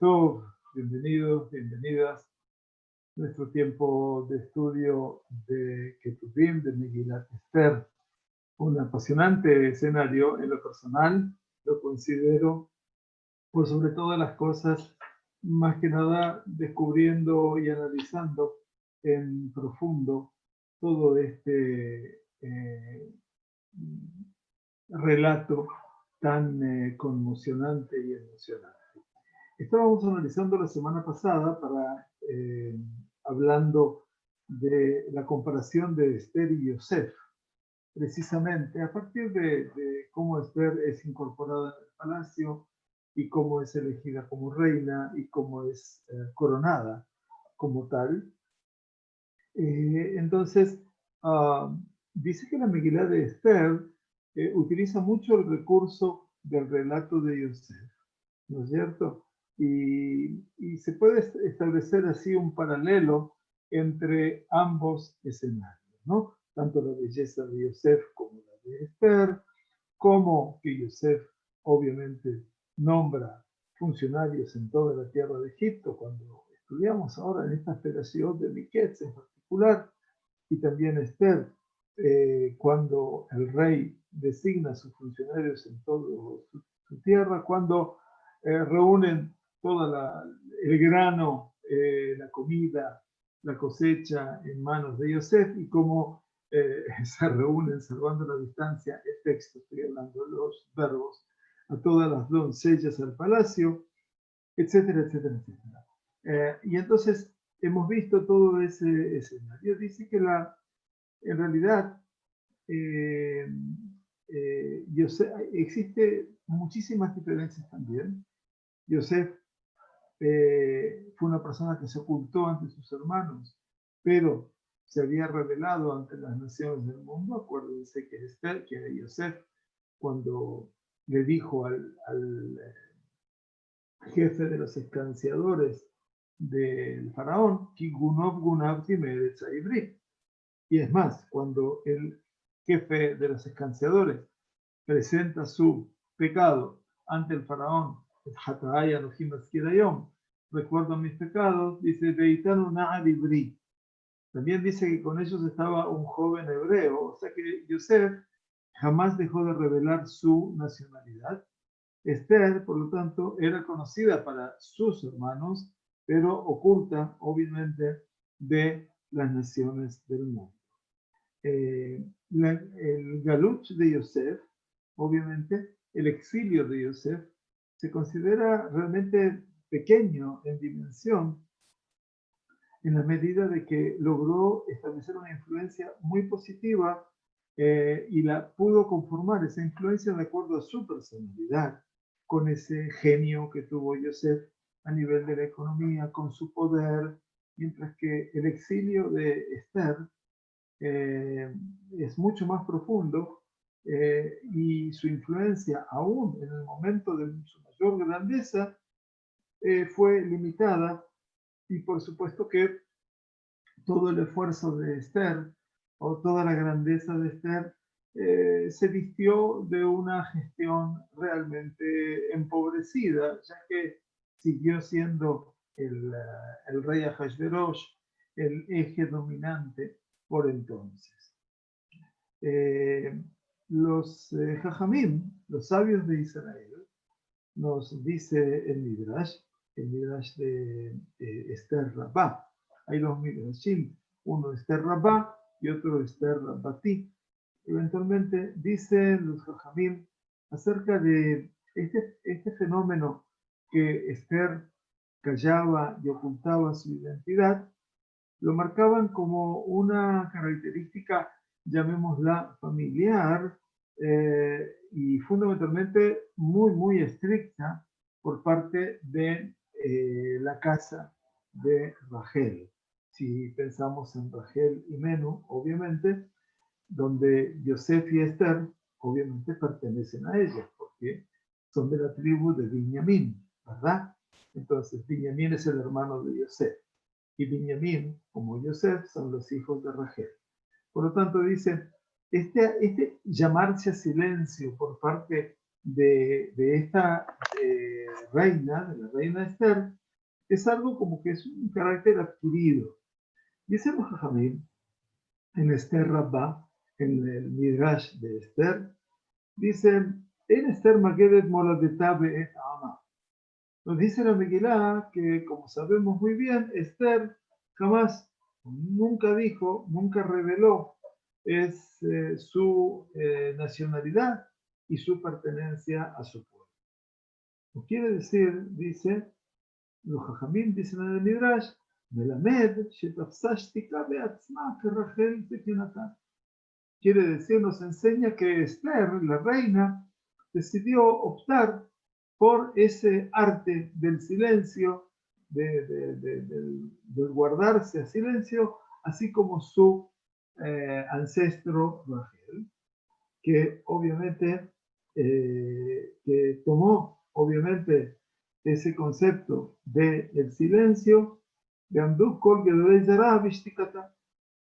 Tov, bienvenidos, bienvenidas a nuestro tiempo de estudio de Ketuvim, de Megillat Esther. Un apasionante escenario en lo personal, lo considero, por sobre todas las cosas, más que nada descubriendo y analizando en profundo todo este relato tan conmocionante y emocionante. Estábamos analizando la semana pasada hablando de la comparación de Esther y Yosef, precisamente a partir de cómo Esther es incorporada en el palacio y cómo es elegida como reina y cómo es coronada como tal. Entonces, dice que la Megilá de Esther utiliza mucho el recurso del relato de Yosef, ¿no es cierto? Y se puede establecer así un paralelo entre ambos escenarios, ¿no? Tanto la belleza de Yosef como la de Esther, como que Yosef obviamente nombra funcionarios en toda la tierra de Egipto, cuando estudiamos ahora en esta operación de Miquetz en particular, y también Esther, cuando el rey designa a sus funcionarios en toda su tierra, cuando reúnen todo el grano, la comida, la cosecha en manos de Yosef y cómo se reúnen, salvando la distancia, el texto, estoy hablando de los verbos, a todas las doncellas al palacio, etcétera, etcétera, etcétera. Y entonces hemos visto todo ese escenario. Dice que en realidad Yosef, existe muchísimas diferencias también. Yosef fue una persona que se ocultó ante sus hermanos, pero se había revelado ante las naciones del mundo. Acuérdense que Esther, que era Yosef, cuando le dijo al jefe de los escanciadores del faraón, Ki gunov gunavti meretz haibrit. Y es más, cuando el jefe de los escanciadores presenta su pecado ante el faraón, recuerdo mis pecados, dice, también dice que con ellos estaba un joven hebreo, o sea que Yosef jamás dejó de revelar su nacionalidad. Esther, por lo tanto, era conocida para sus hermanos, pero oculta, obviamente, de las naciones del mundo. El galut de Yosef, obviamente, el exilio de Yosef, se considera realmente pequeño en dimensión, en la medida de que logró establecer una influencia muy positiva y la pudo conformar esa influencia de acuerdo a su personalidad, con ese genio que tuvo Yosef a nivel de la economía, con su poder, mientras que el exilio de Esther es mucho más profundo y su influencia, aún en el momento de su mayor grandeza, fue limitada, y por supuesto que todo el esfuerzo de Esther o toda la grandeza de Esther se vistió de una gestión realmente empobrecida, ya que siguió siendo el rey Ahasverosh el eje dominante por entonces. Los Jajamim, los sabios de Israel, nos dice el Midrash de Esther Rabá. Hay dos Midrashim, uno Esther Rabá y otro Esther Rabati. Eventualmente dicen los Jajamim acerca de este fenómeno que Esther callaba y ocultaba su identidad, lo marcaban como una característica, llamémosla familiar, y fundamentalmente muy, muy estricta por parte de la casa de Rachel. Si pensamos en Rachel y Menú, obviamente, donde Yosef y Esther obviamente pertenecen a ella, porque son de la tribu de Binyamin, ¿verdad? Entonces, Binyamin es el hermano de Yosef, y Binyamin, como Yosef, son los hijos de Rachel. Por lo tanto, dice, este llamarse a silencio por parte de esta reina, de la reina Esther, es algo como que es un carácter adquirido. Dice los Jajamim, en Esther Rabbah, en el Midrash de Esther, dicen, en Esther Magedet Moladetá Be'et Ama. Nos dice la Megilá que, como sabemos muy bien, Esther jamás, nunca dijo, nunca reveló su nacionalidad y su pertenencia a su pueblo. No quiere decir, dice, los Jajamim dicen en el Midrash, Melamed, Shetafsashtika Beatzma, que Rachel Tekinatán. Quiere decir, nos enseña que Esther, la reina, decidió optar por ese arte del silencio, de guardarse a silencio, así como su ancestro Rachel, que obviamente que tomó obviamente ese concepto del silencio, de Amduk Kol Gedolei Zara Vishtikata,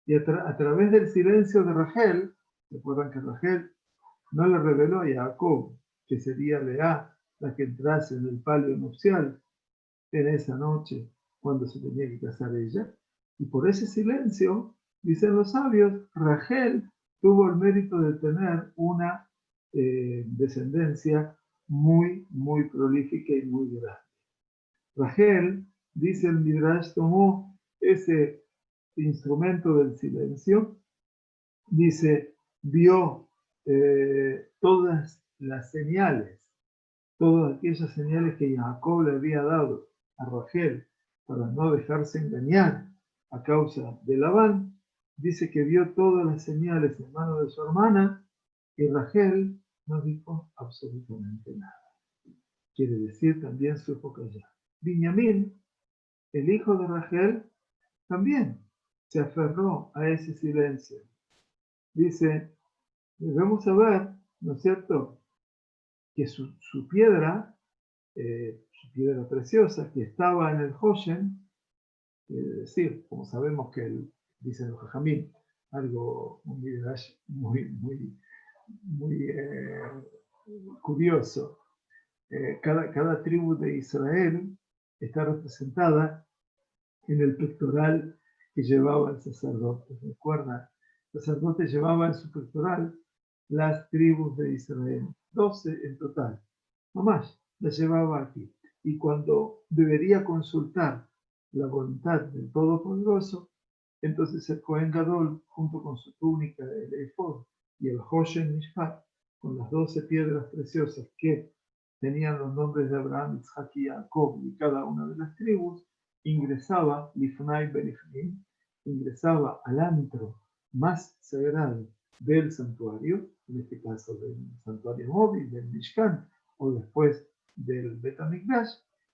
y a través del silencio de Rachel, recuerdan que Rachel no le reveló a Jacob que sería Lea la que entrase en el palio nupcial en esa noche cuando se tenía que casar ella, y por ese silencio, dicen los sabios, Rachel tuvo el mérito de tener una descendencia muy, muy prolífica y muy grande. Rachel, dice el Midrash, tomó ese instrumento del silencio, dice, vio todas las señales, todas aquellas señales que Jacob le había dado a Rachel para no dejarse engañar a causa de Labán, dice que vio todas las señales en manos de su hermana y Rachel no dijo absolutamente nada. Quiere decir, también supo callar. Binyamin, el hijo de Rachel, también se aferró a ese silencio. Dice, debemos saber, ¿no es cierto?, que su piedra preciosa, que estaba en el Hoshen, es decir, como sabemos que dicen los Jajamim, algo muy curioso. Cada tribu de Israel está representada en el pectoral que llevaba el sacerdote. ¿Recuerdan? El sacerdote llevaba en su pectoral las tribus de Israel, 12 en total. No más, las llevaba aquí. Y cuando debería consultar la voluntad del Todopoderoso, entonces el Cohen Gadol, junto con su túnica, el efod y el Hoshen Mishpat, con las 12 piedras preciosas que tenían los nombres de Abraham, Isaac y Jacob y cada una de las tribus, ingresaba, Lifnai Benifnim, ingresaba al antro más sagrado del santuario, en este caso del santuario móvil, del Mishkan, o después del Bet HaMikdash,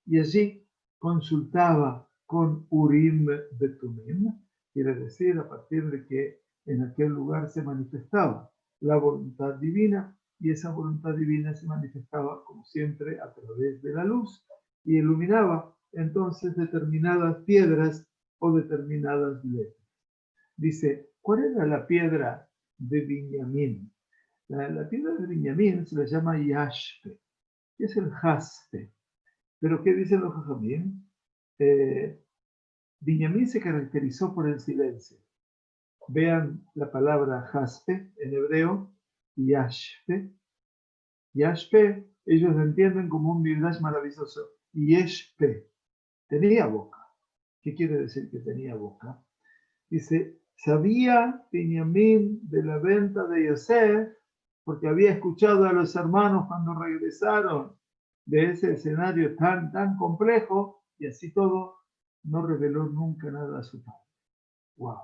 y allí consultaba con Urim Betumim, quiere decir a partir de que en aquel lugar se manifestaba la voluntad divina, y esa voluntad divina se manifestaba, como siempre, a través de la luz, y iluminaba entonces determinadas piedras o determinadas letras. Dice, ¿cuál era la piedra de Binyamin? La piedra de Binyamin se le llama Yashpe, que es el jaspe. Pero ¿qué dicen los Jajamim? Binyamin se caracterizó por el silencio. Vean la palabra jaspe en hebreo, Yashpe. Yashpe, ellos lo entienden como un midrash maravilloso. Yeshpe, tenía boca. ¿Qué quiere decir que tenía boca? Dice, sabía Binyamin de la venta de Yosef, porque había escuchado a los hermanos cuando regresaron de ese escenario tan complejo, y así todo, no reveló nunca nada a su padre. ¡Wow!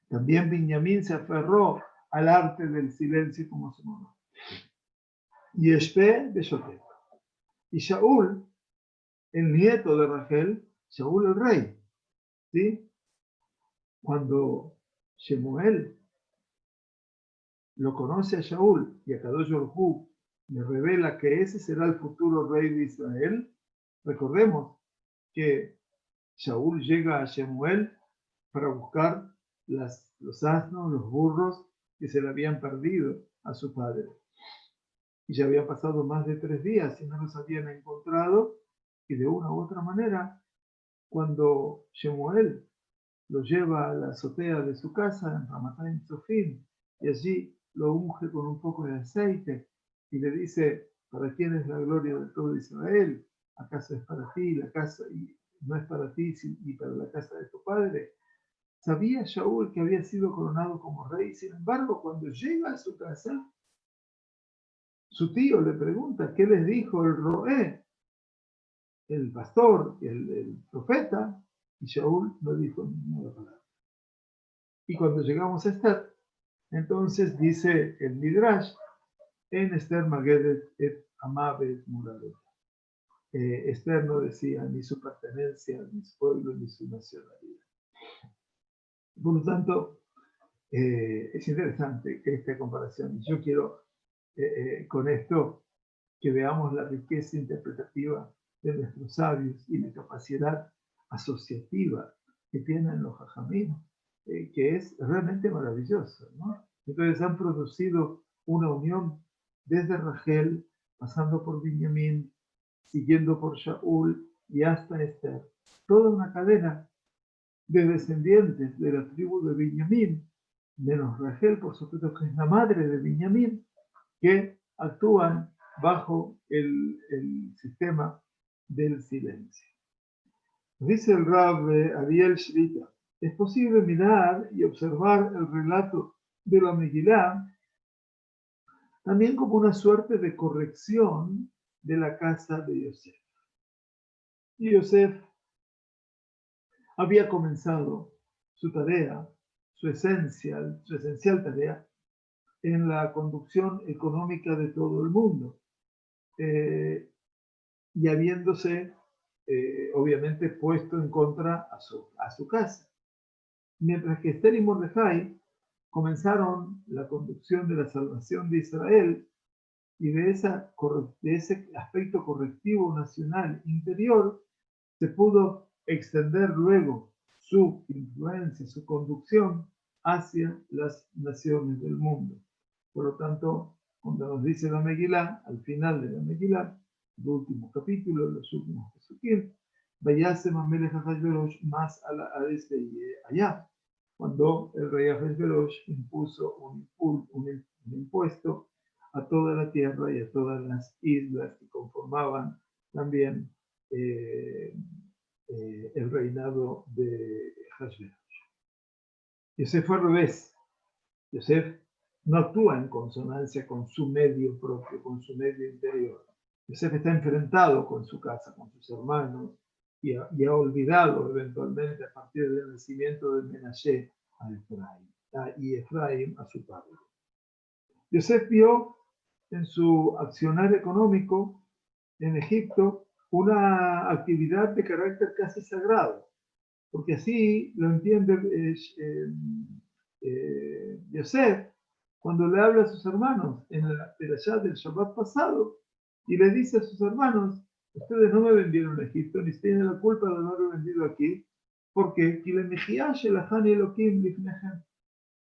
También Binyamin se aferró al arte del silencio como su mamá. Yeshpe Beshotet. Y Shaul, el nieto de Rachel, Shaul el rey, ¿sí? Cuando Shemuel lo conoce a Shaul y a Kadosh Baruj Hu le revela que ese será el futuro rey de Israel, recordemos que Shaul llega a Shemuel para buscar los asnos, los burros que se le habían perdido a su padre. y ya habían pasado más de 3 días y no los habían encontrado, y de una u otra manera, cuando Shemuel lo lleva a la azotea de su casa en Ramatayim Sofim, y allí lo unge con un poco de aceite, y le dice, ¿para quién es la gloria de todo Israel? ¿Acaso es para ti la casa, y no es para ti y para la casa de tu padre? Sabía Shaul que había sido coronado como rey, sin embargo, cuando llega a su casa, su tío le pregunta, ¿qué les dijo el roé, el pastor, el profeta? Y Shaul no dijo ninguna palabra. Y cuando llegamos a Esther, entonces dice el Midrash, en Esther Magedet et Amabet Muradet. Esther no decía ni su pertenencia, ni su pueblo, ni su nacionalidad. Por lo tanto, es interesante esta comparación. Yo quiero con esto que veamos la riqueza interpretativa de nuestros sabios y la capacidad asociativa que tienen los hajamim, que es realmente maravillosa, ¿no? Entonces han producido una unión desde Rachel, pasando por Binyamin, siguiendo por Shaul y hasta Esther. Toda una cadena de descendientes de la tribu de Binyamin, menos Rachel, por supuesto, que es la madre de Binyamin, que actúan bajo el sistema del silencio. Dice el Rab Ariel Shrita, es posible mirar y observar el relato de la Megilá también como una suerte de corrección de la casa de Yosef. Y Yosef había comenzado su tarea, su esencial tarea, en la conducción económica de todo el mundo. Y habiéndose, obviamente, puesto en contra a su casa. Mientras que Esther y Mordejai comenzaron la conducción de la salvación de Israel y de ese aspecto correctivo nacional interior, se pudo extender luego su influencia, su conducción hacia las naciones del mundo. Por lo tanto, cuando nos dice la Megilá, al final de la Megilá, el último capítulo, los últimos pesukim, Vayasem Amelech Ahashverosh más a desde allá, cuando el rey Ahashverosh impuso un impuesto a toda la tierra y a todas las islas que conformaban también el reinado de Ahashverosh. Yosef fue al revés. Yosef no actúa en consonancia con su medio propio, con su medio interior. Yosef está enfrentado con su casa, con sus hermanos, y ha olvidado eventualmente a partir del nacimiento de Menashe a Efraín, y Efraín a su padre. Yosef vio en su accionar económico en Egipto una actividad de carácter casi sagrado, porque así lo entiende Yosef cuando le habla a sus hermanos en la perashá del Shabbat pasado y le dice a sus hermanos, ustedes no me vendieron a Egipto, ni tienen la culpa de no haber vendido aquí, porque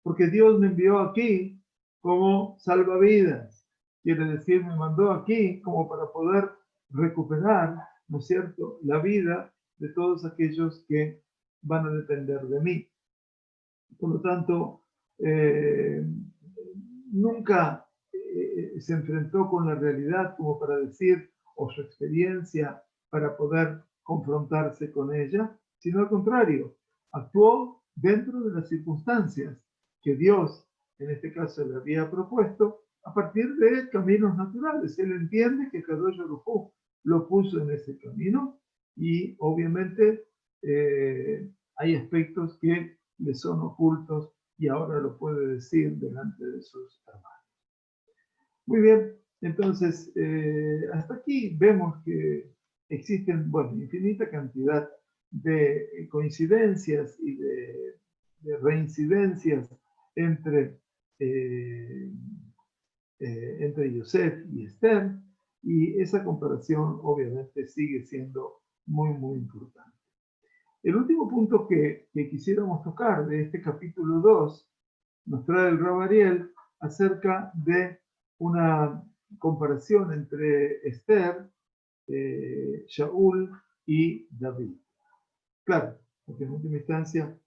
porque Dios me envió aquí como salvavidas, quiere decir, me mandó aquí como para poder recuperar, ¿no es cierto?, la vida de todos aquellos que van a depender de mí. Por lo tanto, nunca se enfrentó con la realidad como para decir, o su experiencia para poder confrontarse con ella, sino al contrario, actuó dentro de las circunstancias que Dios, en este caso, le había propuesto a partir de caminos naturales. Él entiende que Kadosh Baruj Hu lo puso en ese camino y obviamente hay aspectos que le son ocultos y ahora lo puede decir delante de sus hermanos. Muy bien, entonces hasta aquí vemos que existen, bueno, infinita cantidad de coincidencias y de reincidencias entre Yosef y Esther, y esa comparación obviamente sigue siendo muy, muy importante. El último punto que quisiéramos tocar de este capítulo 2 nos trae el Rab Ariel acerca de una comparación entre Esther, Shaul y David. Claro, porque en última instancia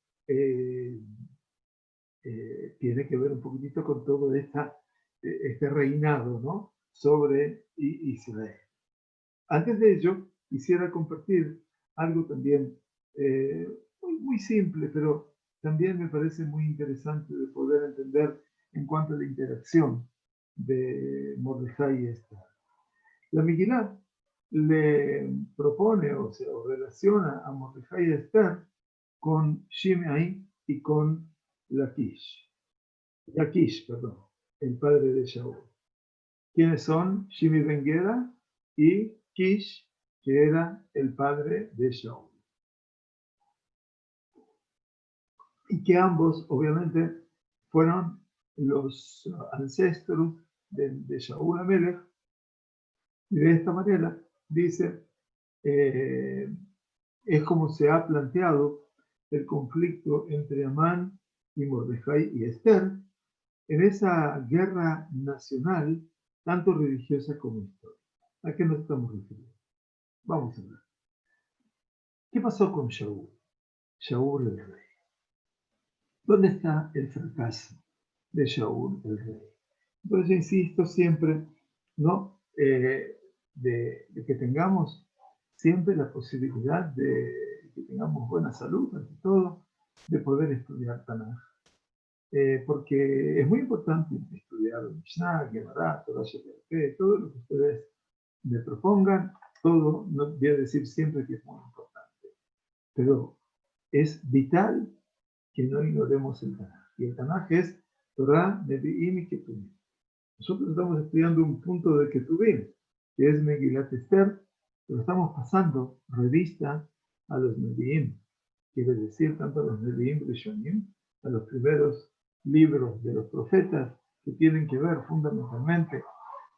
tiene que ver un poquitito con todo este reinado, ¿no?, sobre Israel. Antes de ello, quisiera compartir algo también muy simple, pero también me parece muy interesante de poder entender en cuanto a la interacción de Mordejai y Esther. La Megilá le propone o relaciona a Mordejai y Esther con Shimei y con Laquish, perdón, el padre de Shaul. ¿Quiénes son? Shimi ben Gera y Kish, que era el padre de Shaul. Y que ambos, obviamente, fueron los ancestros de Shaul Amelech. Y de esta manera, dice, es como se ha planteado el conflicto entre Amán y Mordejai y Esther en esa guerra nacional, tanto religiosa como histórica. ¿A qué nos estamos refiriendo? Vamos a ver. ¿Qué pasó con Shaul? Shaul el rey. ¿Dónde está el fracaso de Shaul el rey? Entonces yo insisto siempre, ¿no?, de que tengamos siempre la posibilidad de que tengamos buena salud, ante todo, de poder estudiar Tanaj. Porque es muy importante estudiar Mishnah, Gemara, Torah Sheba'al-Peh, todo lo que ustedes me propongan, todo, no voy a decir siempre que es muy importante, pero es vital que no ignoremos el Tanaj. Y el Tanaj es Torah, Nevi'im y Ketuvim. Nosotros estamos estudiando un punto de Ketuvim, que es Megilat Esther, pero estamos pasando revista a los Nevi'im, quiere decir tanto a los Nevi'im Rishonim, a los primeros libros de los profetas, que tienen que ver fundamentalmente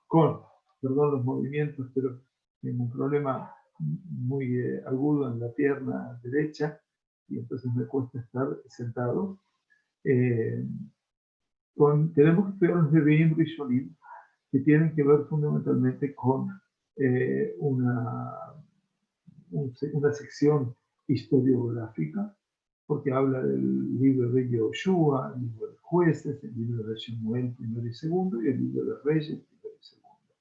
con, perdón los movimientos, pero tengo un problema muy agudo en la pierna derecha, y entonces me cuesta estar sentado. Tenemos que estudiar los Nevi'im Rishonim, que tienen que ver fundamentalmente con una sección historiográfica, porque habla del libro de Yoshua, el libro de Jueces, el libro de Shemuel primero y segundo, y el libro de Reyes primero y segundo.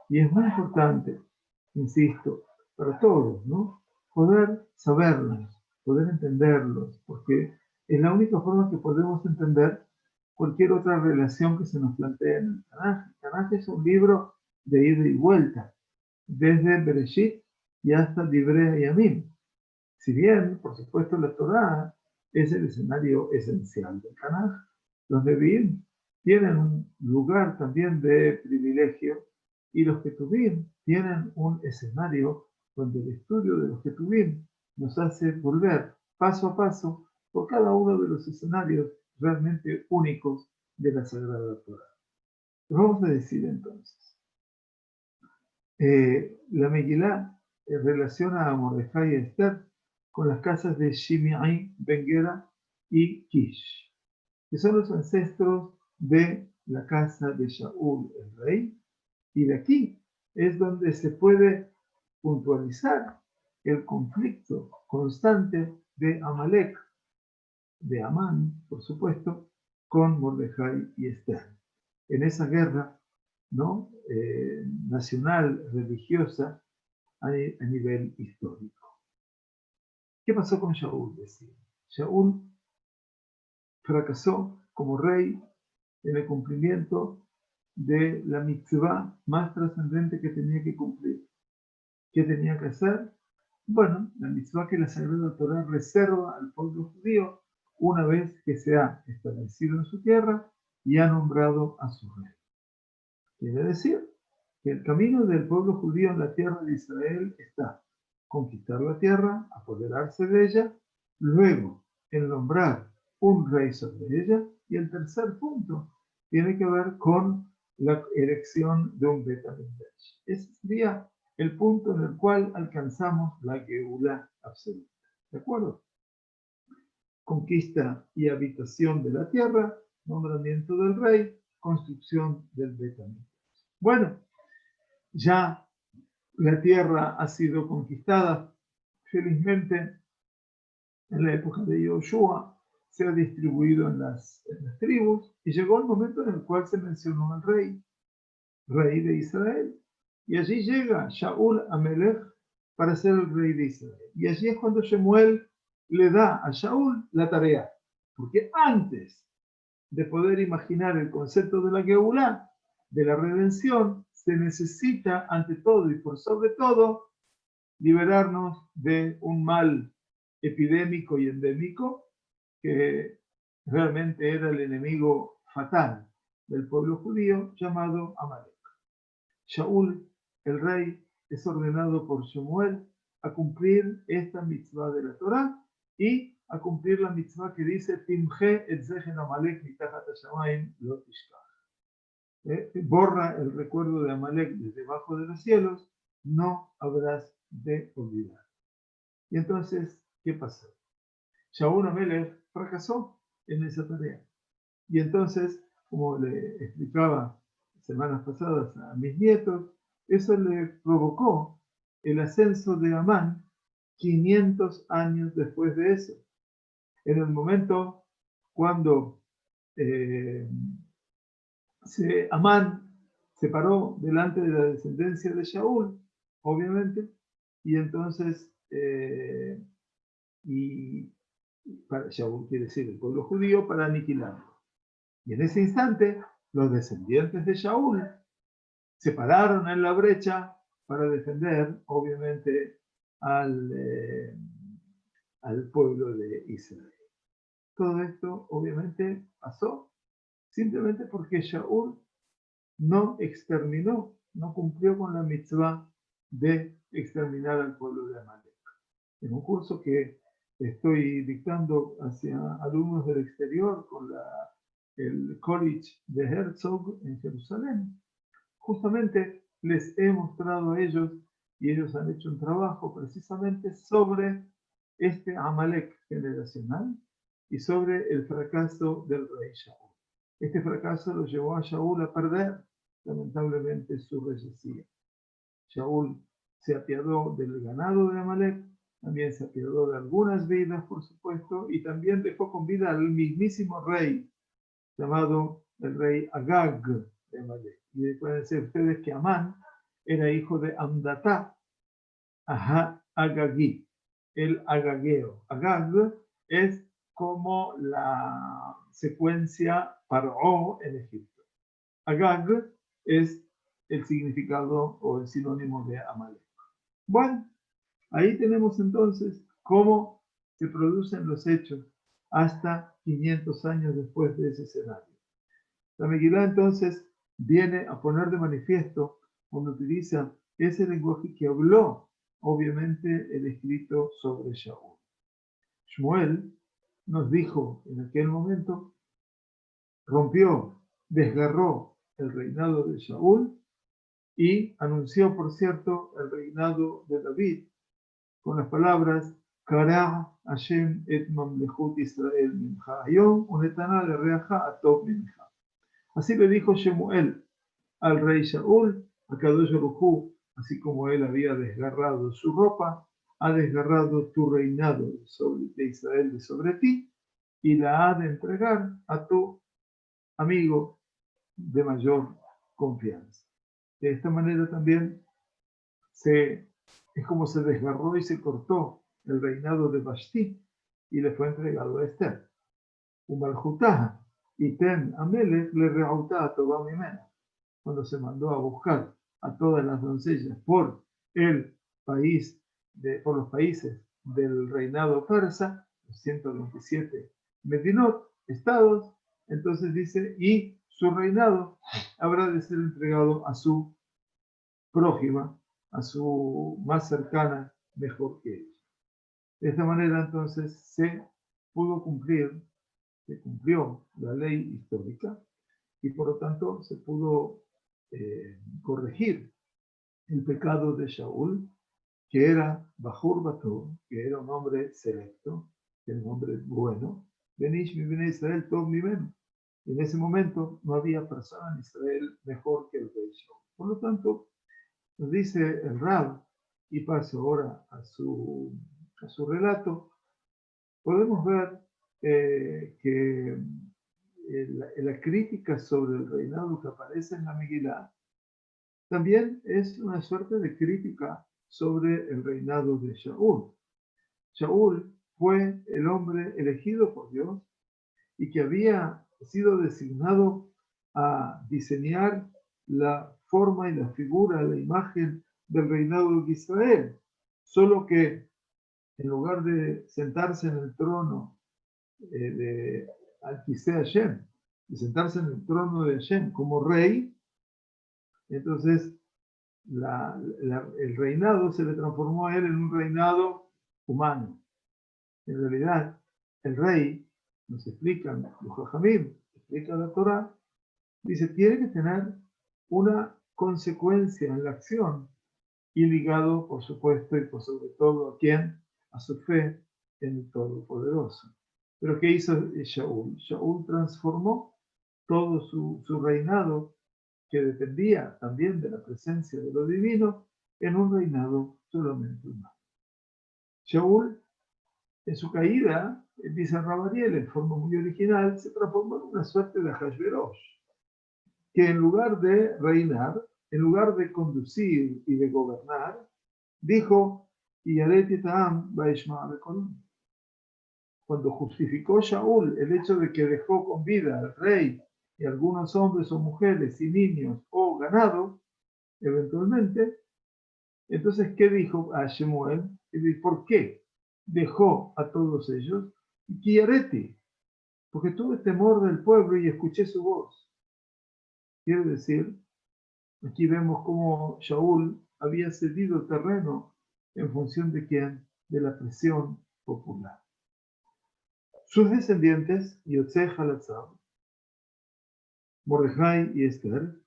Y es muy importante, insisto, para todos, ¿no?, poder saberlos, poder entenderlos, porque es la única forma que podemos entender cualquier otra relación que se nos plantee en el Tanaj. El Tanaj es un libro de ida y vuelta, desde Bereshit y hasta Divrei Yamim. Si bien, por supuesto, la Torá es el escenario esencial del Tanaj, los Nevi'im tienen un lugar también de privilegio, y los Ketuvim tienen un escenario donde el estudio de los Ketuvim nos hace volver paso a paso por cada uno de los escenarios realmente únicos de la Sagrada Torá. Vamos a decir entonces, la Megilá relaciona a Mordejai y Esther con las casas de Shimei ben Gera y Kish, que son los ancestros de la casa de Shaul el rey, y de aquí es donde se puede puntualizar el conflicto constante de Amalek, de Amán, por supuesto, con Mordejai y Esther. En esa guerra, ¿no?, nacional, religiosa, a nivel histórico. ¿Qué pasó con Shaul? Decía. Shaul fracasó como rey en el cumplimiento de la mitzvah más trascendente que tenía que cumplir. ¿Qué tenía que hacer? Bueno, la mitzvah que la Sagrada Torá reserva al pueblo judío una vez que se ha establecido en su tierra y ha nombrado a su rey. Quiere decir que el camino del pueblo judío en la tierra de Israel está conquistar la tierra, apoderarse de ella, luego el nombrar un rey sobre ella, y el tercer punto tiene que ver con la elección de un Bet HaMikdash. Ese sería el punto en el cual alcanzamos la Geulá absoluta. ¿De acuerdo? Conquista y habitación de la tierra, nombramiento del rey, construcción del Bet HaMikdash. Bueno, ya la tierra ha sido conquistada. Felizmente, en la época de Yoshua, se ha distribuido en las tribus y llegó el momento en el cual se mencionó al rey de Israel. Y allí llega Shaul Amelech para ser el rey de Israel. Y allí es cuando Shemuel le da a Shaul la tarea. Porque antes de poder imaginar el concepto de la Geulah, de la redención, se necesita ante todo y por sobre todo liberarnos de un mal epidémico y endémico que realmente era el enemigo fatal del pueblo judío llamado Amalek. Shaul, el rey, es ordenado por Shemuel a cumplir esta mitzvah de la Torá y a cumplir la mitzvah que dice Timje et zehen Amalek mitachat hashamayim lo tishkach. Borra el recuerdo de Amalek desde debajo de los cielos, no habrás de olvidar. Y entonces, ¿qué pasó? Shaul Amelech fracasó en esa tarea. Y entonces, como le explicaba semanas pasadas a mis nietos, eso le provocó el ascenso de Amán 500 años después de eso. En el momento cuando Amán se paró delante de la descendencia de Shaul, obviamente, y entonces, para Shaul quiere decir el pueblo judío, para aniquilarlo. Y en ese instante, los descendientes de Shaul se pararon en la brecha para defender, obviamente, al pueblo de Israel. Todo esto, obviamente, pasó simplemente porque Shaul no exterminó, no cumplió con la mitzvah de exterminar al pueblo de Amalek. En un curso que estoy dictando hacia alumnos del exterior con el College de Herzog en Jerusalén, justamente les he mostrado a ellos y ellos han hecho un trabajo precisamente sobre este Amalek generacional y sobre el fracaso del rey Shaul. Este fracaso lo llevó a Shaul a perder lamentablemente su reyesía. Shaul se apiadó del ganado de Amalek, también se apiadó de algunas vidas, por supuesto, y también dejó con vida al mismísimo rey, llamado el rey Agag de Amalek. Y recuerden ustedes que Amán era hijo de Amdatá, Agagí, el agagueo. Agag es como la secuencia Paró en Egipto. Agag es el significado o el sinónimo de Amalek. Bueno, ahí tenemos entonces cómo se producen los hechos hasta 500 años después de ese escenario. La Megilá entonces viene a poner de manifiesto cuando utiliza ese lenguaje que habló, obviamente, el escrito sobre Shaul. Shmuel nos dijo en aquel momento, rompió, desgarró el reinado de Shaul y anunció, por cierto, el reinado de David con las palabras Kara Hashem et mamlechut Israel mincha hayom unetana lereaja atov mincha. Así le dijo Shemuel al rey Shaul, a Kadosh Baruj Hu, así como él había desgarrado su ropa, ha desgarrado tu reinado de Israel de sobre ti y la ha de entregar a tu amigo de mayor confianza. De esta manera también es como se desgarró y se cortó el reinado de Vashti y le fue entregado a Esther. Umalhutaha y ten Amelech le reautá a Tobá Mimena. Cuando se mandó a buscar a todas las doncellas por los países del reinado persa, los 127 Medinot, estados, entonces dice, y su reinado habrá de ser entregado a su prójima, a su más cercana, mejor que ella. De esta manera entonces se cumplió la ley histórica y por lo tanto se pudo corregir el pecado de Shaul, que era Bajur Batur, que era un hombre selecto, que era un hombre bueno, Benish mi Bene Israel Tov mi Ben. En ese momento no había persona en Israel mejor que el rey Shaul. Por lo tanto, nos dice el Rab, y paso ahora a su relato, podemos ver que la crítica sobre el reinado que aparece en la Megilá también es una suerte de crítica sobre el reinado de Shaul. Shaul fue el hombre elegido por Dios y que había sido designado a diseñar la forma y la figura, la imagen del reinado de Israel. Solo que en lugar de sentarse en el trono de Al-Kiseh Hashem, de sentarse en el trono de Hashem como rey, entonces el reinado se le transformó a él en un reinado humano. En realidad, el rey, nos explican los Jajamim, explica la Torah, dice, tiene que tener una consecuencia en la acción y ligado, por supuesto, y por sobre todo a quién, a su fe en el Todopoderoso. Pero ¿qué hizo Shaul? Shaul transformó todo su reinado, que dependía también de la presencia de lo divino, en un reinado solamente humano. Shaul, en su caída, dice Rabariel, en forma muy original, se transformó en una suerte de Hashverosh, que en lugar de reinar, en lugar de conducir y de gobernar, dijo, cuando justificó Shaul el hecho de que dejó con vida al rey y algunos hombres o mujeres y niños o ganado, eventualmente, entonces, ¿qué dijo a Shemuel? ¿Por qué dejó a todos ellos? Kiareti, porque tuve temor del pueblo y escuché su voz. Quiere decir, aquí vemos cómo Shaul había cedido terreno en función de quién, de la presión popular. Sus descendientes, Yotzei Halatzar, Mordejai y Esther,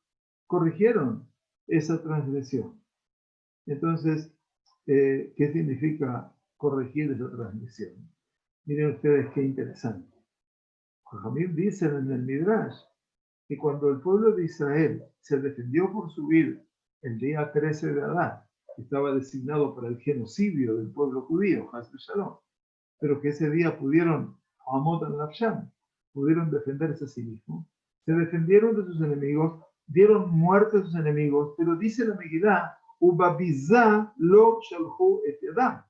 corrigieron esa transgresión. Entonces, ¿qué significa corregir esa transgresión? Miren ustedes qué interesante. Jajamim dicen en el Midrash que cuando el pueblo de Israel se defendió por su vida el día 13 de Adar, que estaba designado para el genocidio del pueblo judío, Haz Shalom, pero que ese día pudieron, Hamot al-Nafshan, pudieron defenderse a sí mismos, se defendieron de sus enemigos, dieron muerte a sus enemigos, pero dice la Megilá, Ubabizá lo shalhu et yadam.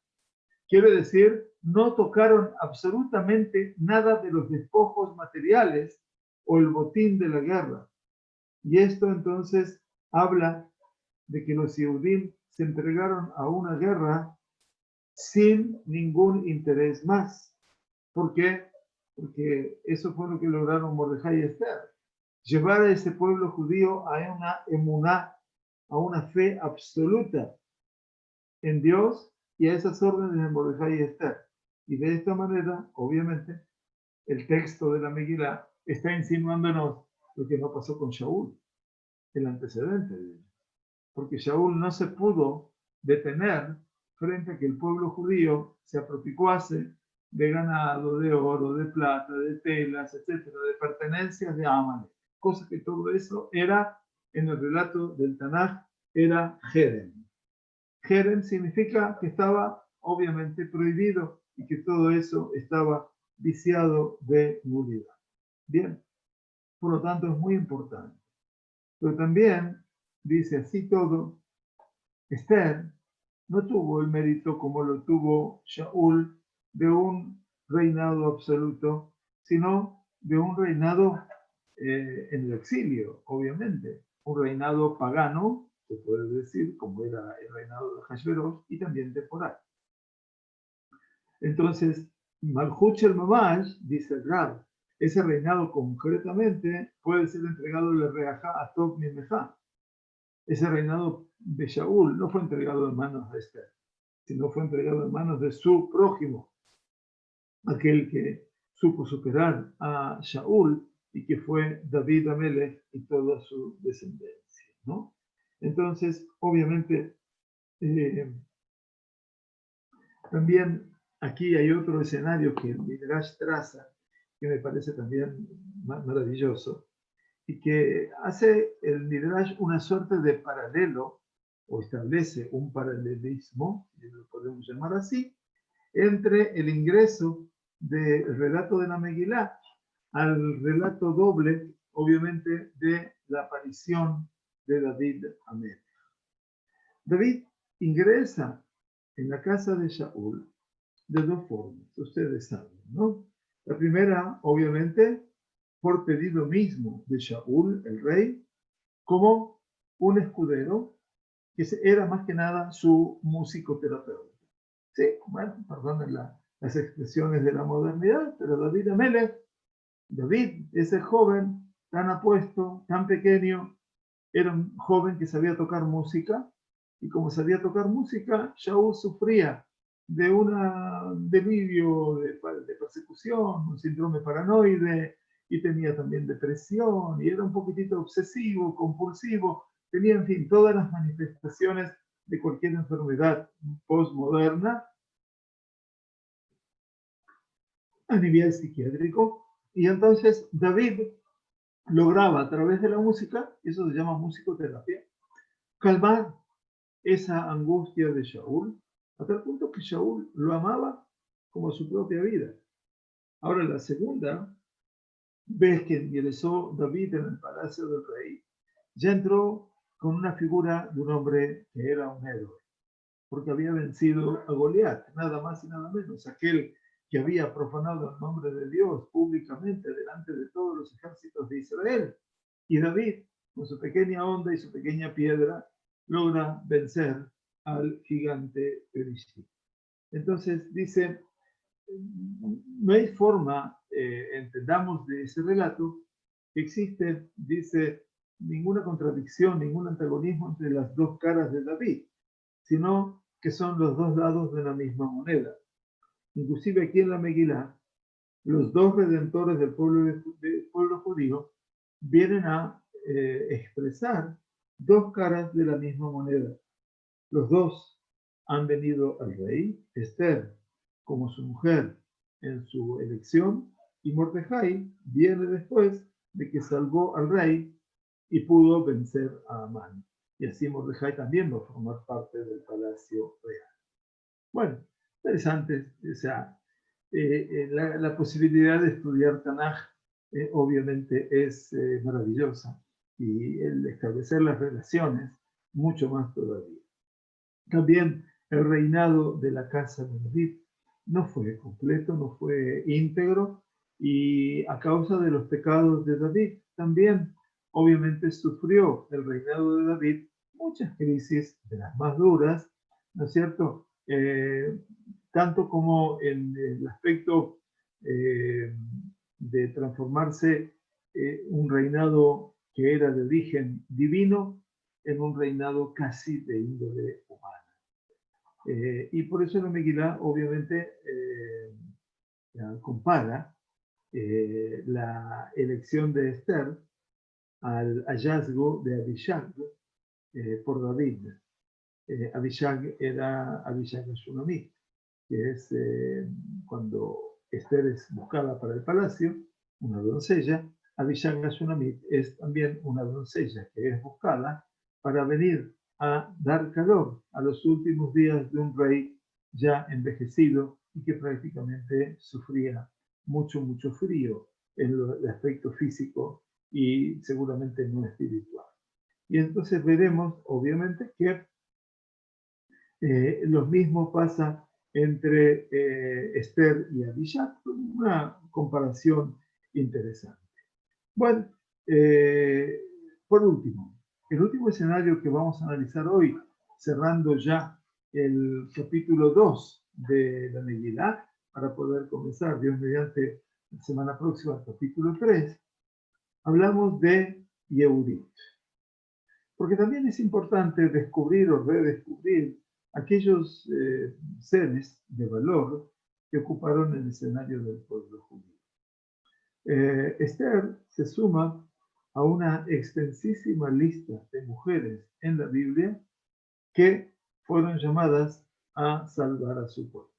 Quiere decir, no tocaron absolutamente nada de los despojos materiales o el botín de la guerra. Y esto entonces habla de que los Yehudim se entregaron a una guerra sin ningún interés más. ¿Por qué? Porque eso fue lo que lograron Mordejai y Esther. Llevar a ese pueblo judío a una emuná, a una fe absoluta en Dios y a esas órdenes de Mordejai y Esther. Y de esta manera, obviamente, el texto de la Megilá está insinuándonos lo que no pasó con Shaul, el antecedente de ello. Porque Shaul no se pudo detener frente a que el pueblo judío se apropicuase de ganado, de oro, de plata, de telas, etcétera, de pertenencias de Amalek. Cosa que todo eso era, en el relato del Tanaj, era Jerem. Jerem significa que estaba obviamente prohibido y que todo eso estaba viciado de nulidad. Bien, por lo tanto es muy importante. Pero también dice así todo, Esther no tuvo el mérito como lo tuvo Shaul de un reinado absoluto, sino de un reinado en el exilio, obviamente, un reinado pagano, se puede decir, como era el reinado de Hashverosh, y también temporal. Entonces, Malchut el Mamash, dice el Rab, ese reinado concretamente puede ser entregado le reajá a Tov Mimejá. Ese reinado de Shaul no fue entregado en manos de Esther, sino fue entregado en manos de su prójimo, aquel que supo superar a Shaul y que fue David Amelech y toda su descendencia, ¿no? Entonces, obviamente, también aquí hay otro escenario que el Midrash traza, que me parece también maravilloso, y que hace el Midrash una suerte de paralelo, o establece un paralelismo, si lo podemos llamar así, entre el ingreso del relato de la Megilá al relato doble, obviamente, de la aparición de David a Melech. David ingresa en la casa de Shaul de dos formas, ustedes saben, ¿no? La primera, obviamente, por pedido mismo de Shaul, el rey, como un escudero, que era más que nada su musicoterapeuta. Sí, bueno, perdonen las expresiones de la modernidad, pero David Amelech, David, ese joven tan apuesto, tan pequeño, era un joven que sabía tocar música, y como sabía tocar música, Shaul sufría de un delirio de persecución, un síndrome paranoide, y tenía también depresión, y era un poquitito obsesivo, compulsivo, tenía, en fin, todas las manifestaciones de cualquier enfermedad postmoderna a nivel psiquiátrico. Y entonces David lograba a través de la música, eso se llama musicoterapia, calmar esa angustia de Shaul, hasta el punto que Shaul lo amaba como su propia vida. Ahora, la segunda vez que ingresó David en el palacio del rey, ya entró con una figura de un hombre que era un héroe, porque había vencido a Goliat, nada más y nada menos, aquel que había profanado el nombre de Dios públicamente delante de todos los ejércitos de Israel. Y David, con su pequeña onda y su pequeña piedra, logra vencer al gigante Perishit. Entonces dice, no hay forma, entendamos de ese relato, que existe, dice, ninguna contradicción, ningún antagonismo entre las dos caras de David, sino que son los dos lados de la misma moneda. Inclusive aquí en la Megilá, los dos redentores del pueblo judío vienen a expresar dos caras de la misma moneda. Los dos han venido al rey, Esther como su mujer en su elección, y Mordejai viene después de que salvó al rey y pudo vencer a Amán. Y así Mordejai también va a formar parte del palacio real. Bueno, interesante, o sea, la posibilidad de estudiar Tanaj obviamente es maravillosa, y el establecer las relaciones mucho más todavía. También el reinado de la casa de David no fue completo, no fue íntegro, y a causa de los pecados de David también obviamente sufrió el reinado de David muchas crisis de las más duras, ¿no es cierto? Tanto como en el aspecto de transformarse un reinado que era de origen divino en un reinado casi de índole humana. Y por eso la Megilá obviamente compara la elección de Esther al hallazgo de Abishag por David. Abishag era Abishag Shunamit, que es cuando Esther es buscada para el palacio, una doncella. Abishag Shunamit es también una doncella que es buscada para venir a dar calor a los últimos días de un rey ya envejecido y que prácticamente sufría mucho, mucho frío en el aspecto físico y seguramente no espiritual. Y entonces veremos, obviamente, que lo mismo pasa entre Esther y Abishag, una comparación interesante. Bueno, por último, el último escenario que vamos a analizar hoy, cerrando ya el capítulo 2 de la Megilá, para poder comenzar, Dios mediante, la semana próxima, el capítulo 3, hablamos de Yehudit. Porque también es importante descubrir o redescubrir aquellos seres de valor que ocuparon el escenario del pueblo judío. Esther se suma a una extensísima lista de mujeres en la Biblia que fueron llamadas a salvar a su pueblo.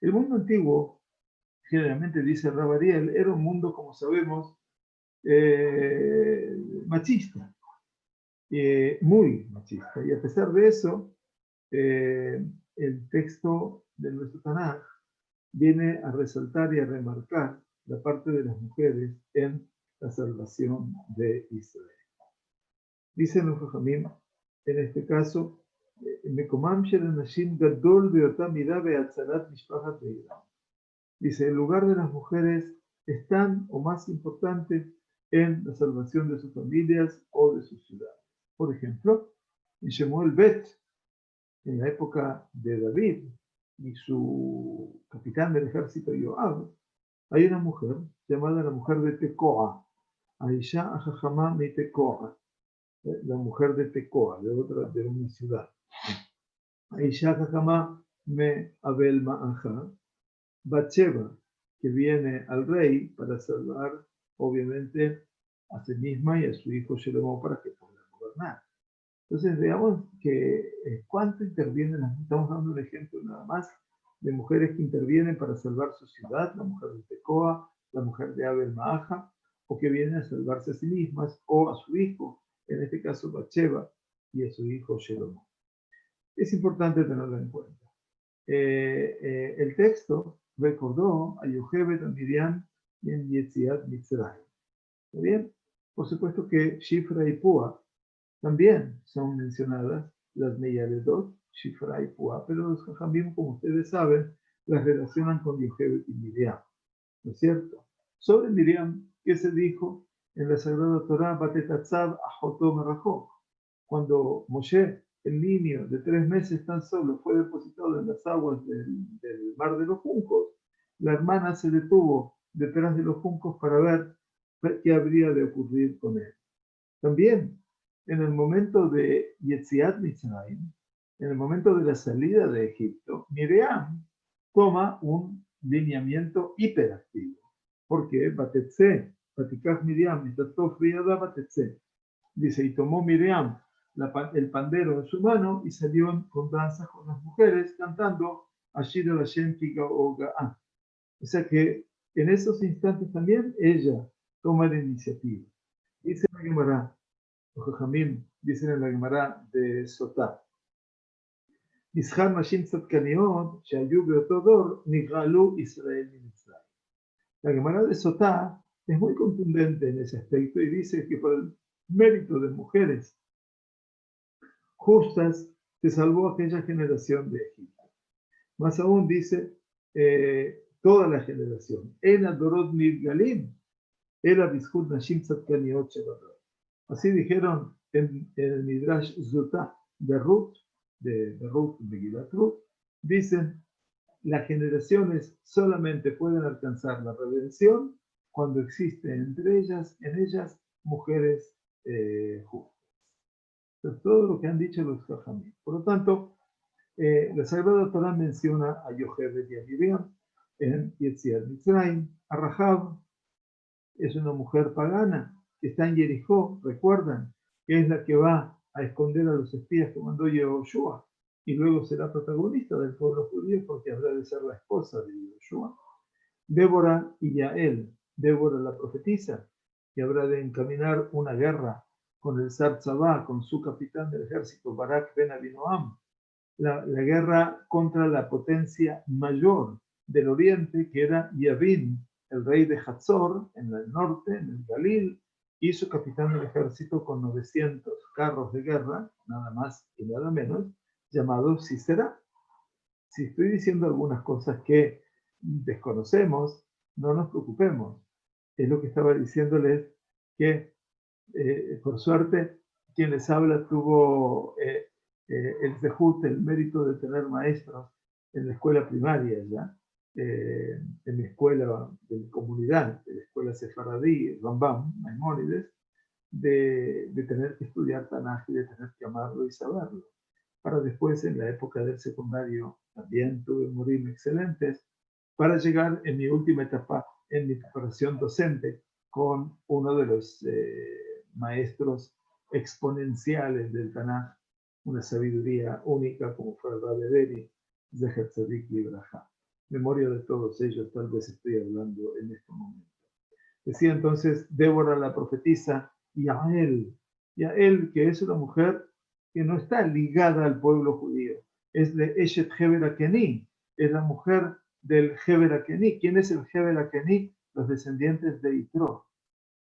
El mundo antiguo, generalmente dice Rabariel, era un mundo, como sabemos, machista, muy machista. Y a pesar de eso, el texto de nuestro Tanaj viene a resaltar y a remarcar la parte de las mujeres en la salvación de Israel. Dice los Jajamim, en este caso, dice, el lugar de las mujeres es tan o más importante en la salvación de sus familias o de sus ciudades. Por ejemplo, en Shemuel Bet, en la época de David y su capitán del ejército Joab, hay una mujer llamada la mujer de Tecoa, Aisha Ajajamá mi Tecoa, la mujer de Tecoa, de una ciudad. Aisha Ajajamá me Abel Ma'aja, Bathsheba, que viene al rey para salvar, obviamente, a sí misma y a su hijo Shelomo para que puedan gobernar. Entonces, veamos que cuánto intervienen, estamos dando un ejemplo nada más de mujeres que intervienen para salvar su ciudad, la mujer de Tecoa, la mujer de Abel Maaja, o que vienen a salvarse a sí mismas o a su hijo, en este caso Bathsheba, y a su hijo Shelomo. Es importante tenerlo en cuenta. El texto recordó a Yochebed, a Miriam y en Yetziat Mitzrayim. ¿Está bien? Por supuesto que Shifra y Pua también son mencionadas, las Meyaledot, Shifra y Pua, pero los Jajamim, como ustedes saben, las relacionan con Yochebed y Miriam, ¿no es cierto? Sobre Miriam, ¿qué se dijo en la Sagrada Torah? Batetatzav ajoto merajok. Cuando Moshe, el niño de 3 meses tan solo, fue depositado en las aguas del mar de los juncos, la hermana se detuvo detrás de los juncos para ver qué habría de ocurrir con él. También, en el momento de Yetziat Mitzrayim, en el momento de la salida de Egipto, Miriam toma un lineamiento hiperactivo. Porque Batetze, Batikach Miriam, Mitatov Riada Batetze. Dice, y tomó Miriam el pandero en su mano y salió con danzas con las mujeres cantando Ashir al-Hashem Kiga-Oga. O sea que en esos instantes también ella toma la iniciativa. Dice la Gemara, los Jajamim dicen en la Gemara de Sotá, Nishar Nashim Tzadkaniot, Shayu Beoto Dor, Nighalu Israel Mitzrayim. La Gemara de Sotá es muy contundente en ese aspecto y dice que por el mérito de mujeres justas se salvó aquella generación de Egipto. Más aún dice toda la generación. En Adorot Nirgalim, era Bishut Nashim Tzadkaniot Shebador. Así dijeron en el Midrash Zutá de Ruth, de Gilat Ruth, dicen, las generaciones solamente pueden alcanzar la redención cuando existen en ellas, mujeres justas. Entonces, todo lo que han dicho los Jajamim. Por lo tanto, la Sagrada Torah menciona a Yochebed y a Miriam en Yetziat Mitzrayim. A Rahab es una mujer pagana que está en Jericó, recuerdan, que es la que va a esconder a los espías que mandó Yehoshua y luego será protagonista del pueblo judío porque habrá de ser la esposa de Yehoshua. Débora y Yael, Débora la profetisa, que habrá de encaminar una guerra con el Zar Tzabá, con su capitán del ejército, Barak ben Abinoam, la guerra contra la potencia mayor del oriente, que era Yavin, el rey de Hatzor, en el norte, en el Galil, y su capitán del ejército con 900 carros de guerra, nada más y nada menos, llamado Sisera. Si estoy diciendo algunas cosas que desconocemos, no nos preocupemos. Es lo que estaba diciéndoles que, por suerte, quien les habla tuvo el zehut, el mérito de tener maestros en la escuela primaria ya, en la escuela de mi comunidad, en la escuela sefaradí, Rambam, Maimónides, de tener que estudiar Tanaj y de tener que amarlo y saberlo. Para después, en la época del secundario, también tuve morim excelentes, para llegar en mi última etapa, en mi preparación docente, con uno de los maestros exponenciales del Tanaj, una sabiduría única como fue el Rabbi Deri, Zecher Tzadik Libraja. Memoria de todos ellos, tal vez estoy hablando en este momento. Decía entonces Débora la profetisa, Yael, que es una mujer que no está ligada al pueblo judío, es de Eshet Heber Akeni, es la mujer del Heber Akeni. ¿Quién es el Heber Akeni? Los descendientes de Yitro,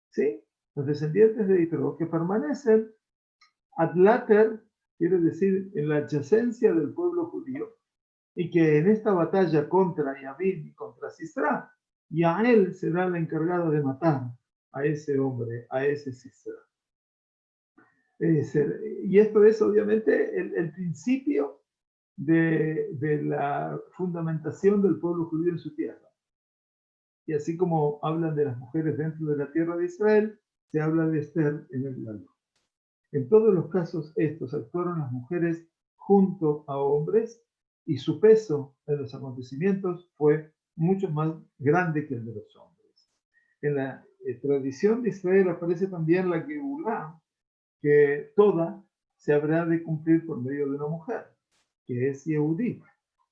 ¿sí? Los descendientes de Yitro que permanecen ad later, quiere decir en la adyacencia del pueblo judío, y que en esta batalla contra Yavin y contra Sisra, Yael será la encargada de matar a ese hombre, a ese Sisra. Y esto es obviamente el principio de la fundamentación del pueblo judío en su tierra. Y así como hablan de las mujeres dentro de la tierra de Israel, se habla de Esther en el Galú. En todos los casos estos actuaron las mujeres junto a hombres y su peso en los acontecimientos fue mucho más grande que el de los hombres. En la tradición de Israel aparece también la Geulá, que toda se habrá de cumplir por medio de una mujer, que es Yehudí,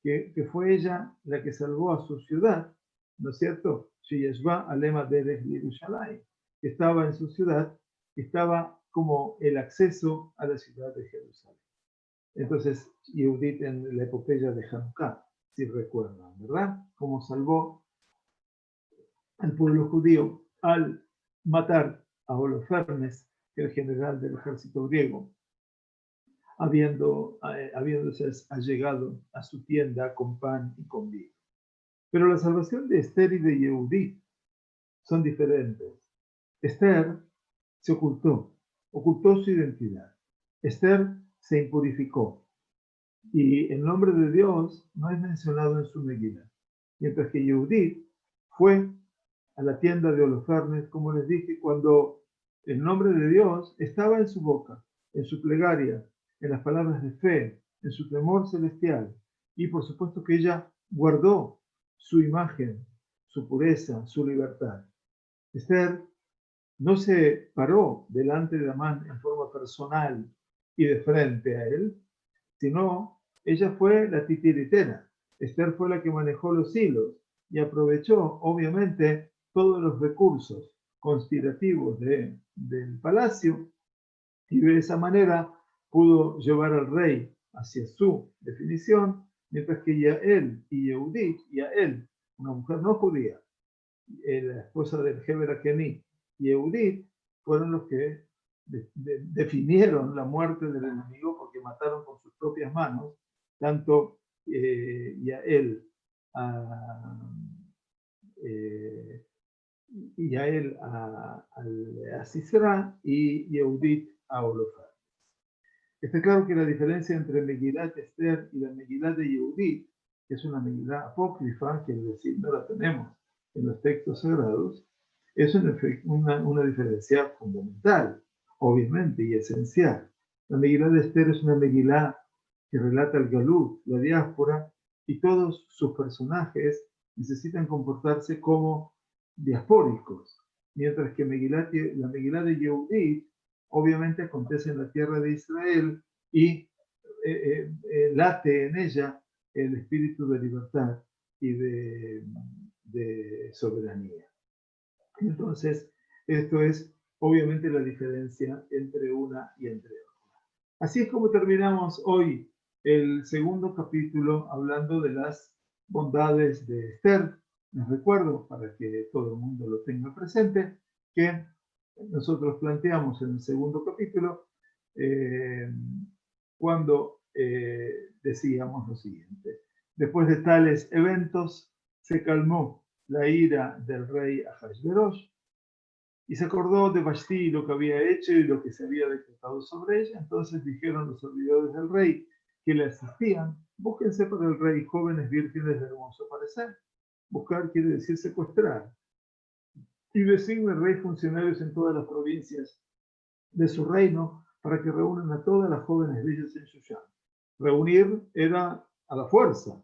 que fue ella la que salvó a su ciudad, ¿no es cierto? Sheyeshba Alema Derech Yerushalayim, que estaba en su ciudad, estaba como el acceso a la ciudad de Jerusalén. Entonces, Yehudit en la epopeya de Hanukkah, si recuerdan, ¿verdad? Como salvó al pueblo judío al matar a Holofernes, el general del ejército griego, habiéndose allegado a su tienda con pan y con vino. Pero la salvación de Esther y de Yehudí son diferentes. Esther se ocultó su identidad. Esther se impurificó y el nombre de Dios no es mencionado en su Megilá. Mientras que Yehudí fue a la tienda de Holofernes, como les dije, cuando el nombre de Dios estaba en su boca, en su plegaria, en las palabras de fe, en su temor celestial. Y por supuesto que ella guardó su imagen, su pureza, su libertad. Esther no se paró delante de Amán en forma personal y de frente a él, sino ella fue la titiritera. Esther fue la que manejó los hilos y aprovechó, obviamente, todos los recursos conspirativos del palacio y de esa manera pudo llevar al rey hacia su definición, mientras que Yael y Yehudit, Yael, una mujer no judía, la esposa del Heber Akeni, y Yehudit fueron los que definieron la muerte del enemigo porque mataron con sus propias manos tanto Yael a Sisera y Yehudit a Holofernes. Está claro que la diferencia entre Megilat Esther y la Megilat de Yehudit, que es una Megilat apócrifa, quiere decir no la tenemos en los textos sagrados, es una diferencia fundamental, obviamente, y esencial. La Megilat de Esther es una Megilat que relata el Galut, la diáspora, y todos sus personajes necesitan comportarse como diaspóricos, mientras que la Megilat de Yehudit obviamente acontece en la tierra de Israel y late en ella el espíritu de libertad y de soberanía. Entonces, esto es obviamente la diferencia entre una y entre otra. Así es como terminamos hoy el segundo capítulo hablando de las bondades de Esther. Les recuerdo, para que todo el mundo lo tenga presente, que nosotros planteamos en el segundo capítulo cuando decíamos lo siguiente. Después de tales eventos, se calmó la ira del rey Ahasverosh y se acordó de Vashti lo que había hecho y lo que se había decretado sobre ella. Entonces dijeron los servidores del rey que le asistían: búsquense para el rey jóvenes vírgenes de hermoso parecer. Buscar quiere decir secuestrar. Y designe el rey funcionarios en todas las provincias de su reino para que reúnan a todas las jóvenes bellas en Shushan. Reunir era a la fuerza,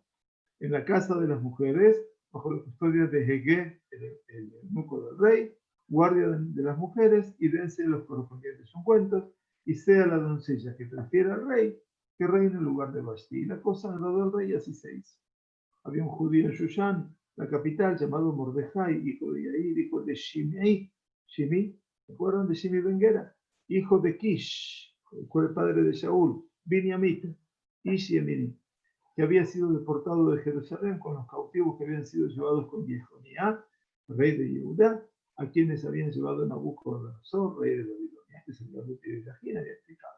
en la casa de las mujeres, bajo la custodia de Hege, el eunuco del rey, guardia de las mujeres, y dense los correspondientes ungüentos, y sea la doncella que prefiera al rey, que reine en lugar de Vashti. Y la cosa agradó al rey, así se hizo. Había un judío en Shushan, la capital, llamado Mordejai, hijo de Yair, hijo de Shimei. Shimi, ¿se acuerdan de Shimi Ben Gera? Hijo de Kish, fue el padre de Shaul, Binyamin, Ish Yemini, que había sido deportado de Jerusalén con los cautivos que habían sido llevados con Jehonías, rey de Judá, a quienes habían llevado Nabucodonosor, rey de Babilonia, que se lo había explicado.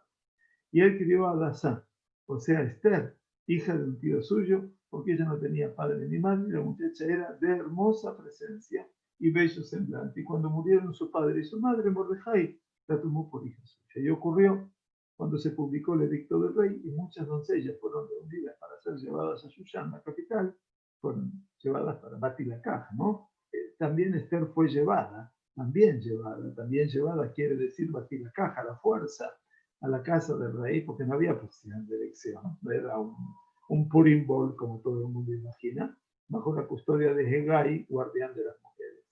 Y él crió a Adasá, o sea, Esther, hija de un tío suyo, porque ella no tenía padre ni madre, y la muchacha era de hermosa presencia y bello semblante. Y cuando murieron su padre y su madre, Mordejai la tomó por hija suya. Y ocurrió cuando se publicó el edicto del rey y muchas doncellas fueron reunidas para ser llevadas a Shushan, la capital, fueron llevadas para batir la caja, ¿no? También Esther fue llevada, también llevada quiere decir batir la caja, la fuerza, a la casa del rey, porque no había posición de elección, no era un Purim Ball, como todo el mundo imagina, bajo la custodia de Hegai, guardián de las mujeres.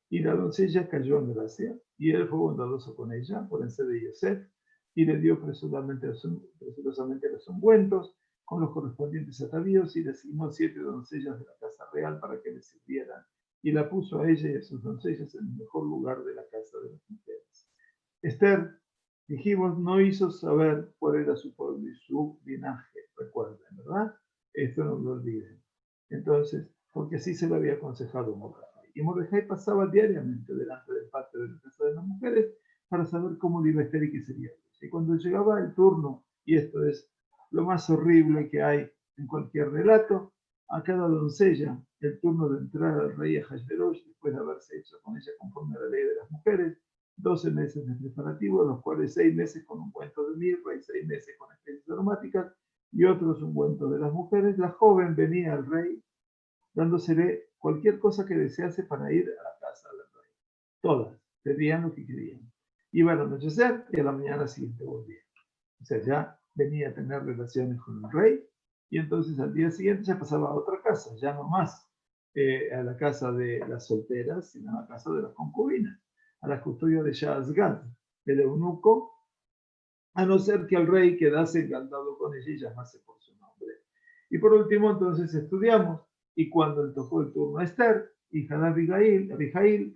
Y la doncella cayó en gracia, y él fue bondadoso con ella, por ende de Yosef, y le dio presurosamente los ungüentos, con los correspondientes atavíos, y designó 7 doncellas de la casa real para que le sirvieran, y la puso a ella y a sus doncellas en el mejor lugar de la casa de las mujeres. Esther, dijimos, no hizo saber cuál era su pueblo y su linaje, recuerden, ¿verdad? Esto no lo olviden. Entonces, porque así se lo había aconsejado Mordejai. Y Mordejai pasaba diariamente delante del patio de la casa de las mujeres para saber cómo iba a estar y qué sería. Y cuando llegaba el turno, y esto es lo más horrible que hay en cualquier relato, a cada doncella el turno de entrar al rey Ahasverosh, después de haberse hecho con ella conforme a la ley de las mujeres, 12 meses de preparativo, los cuales 6 meses con ungüento de mirra y 6 meses con especies aromáticas y otros ungüentos de las mujeres. La joven venía al rey dándosele cualquier cosa que desease para ir a la casa del rey. Todas pedían lo que querían. Iban a anochecer y a la mañana siguiente volvían. O sea, ya venía a tener relaciones con el rey y entonces al día siguiente ya pasaba a otra casa, ya no más a la casa de las solteras, sino a la casa de las concubinas, a la custodia de Shazgad, el eunuco, a no ser que el rey quedase encantado con ella y llamase por su nombre. Y por último, entonces estudiamos, y cuando le tocó el turno a Esther, hija de Abijail,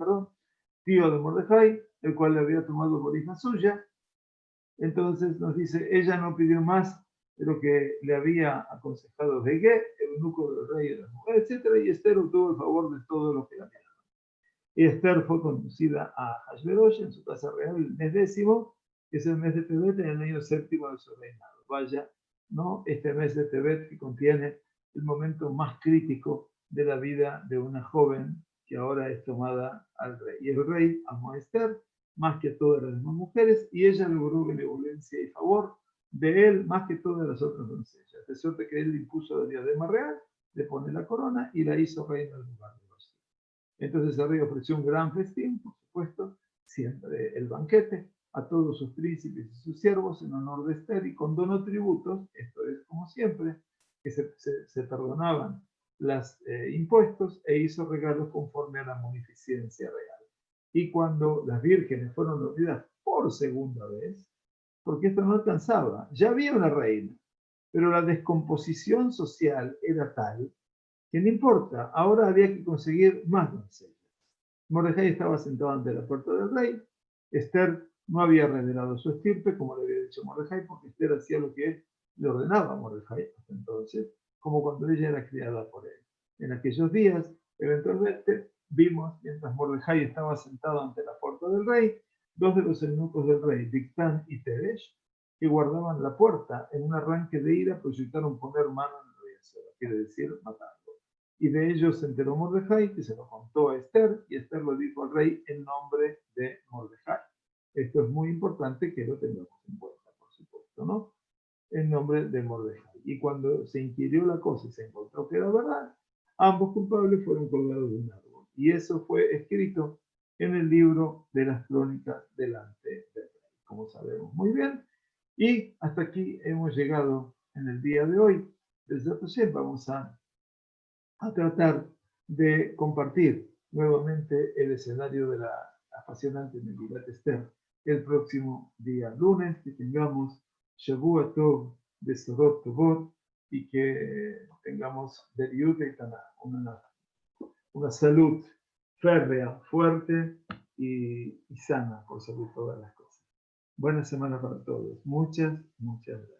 tío de Mordejai, el cual le había tomado por hija suya, entonces nos dice, ella no pidió más de lo que le había aconsejado Hege, el eunuco del rey de las mujeres, etc. Y Esther obtuvo el favor de todo lo que la miraban. Y Esther fue conducida a Ahasverosh en su casa real el mes 10º, que es el mes de Tebet, en el año 7º de su reinado. Vaya, ¿no? Este mes de Tebet que contiene el momento más crítico de la vida de una joven que ahora es tomada al rey. Y el rey amó a Esther más que todas las demás mujeres, y ella logró benevolencia y favor de él más que todas las otras doncellas, de suerte que él le impuso la diadema real, le pone la corona y la hizo reina en lugar de los. Entonces el rey ofreció un gran festín, por supuesto, siempre el banquete, a todos sus príncipes y sus siervos en honor de Esther, y condonó tributos, esto es como siempre, que se perdonaban los impuestos, e hizo regalos conforme a la munificencia real. Y cuando las vírgenes fueron reunidas por segunda vez, porque esto no alcanzaba, ya había una reina, pero la descomposición social era tal que no importa, ahora había que conseguir más doncellas. Mordejai estaba sentado ante la puerta del rey. Esther no había revelado su estirpe, como le había dicho Mordejai, porque Esther hacía lo que le ordenaba a Mordejai hasta entonces, como cuando ella era criada por él. En aquellos días, eventualmente, vimos, mientras Mordejai estaba sentado ante la puerta del rey, 2 de los eunucos del rey, Bigtán y Teresh, que guardaban la puerta, en un arranque de ira, proyectaron poner mano en el rey, quiere decir matarlo. Y de ellos se enteró Mordejai, que se lo contó a Esther, y Esther lo dijo al rey en nombre de Mordejai. Esto es muy importante que lo tengamos en cuenta, por supuesto, ¿no? En nombre de Mordejai. Y cuando se inquirió la cosa y se encontró que era verdad, ambos culpables fueron colgados de un árbol. Y eso fue escrito en el libro de las crónicas delante del rey, como sabemos muy bien. Y hasta aquí hemos llegado en el día de hoy. Desde vamos a tratar de compartir nuevamente el escenario de la apasionante Megilat Esther el próximo día lunes, que tengamos Shavua Tov de Sorot Tovot y que tengamos Beriut y Taná, una una salud férrea, fuerte y sana, por sobre todas las cosas. Buena semana para todos. Muchas, muchas gracias.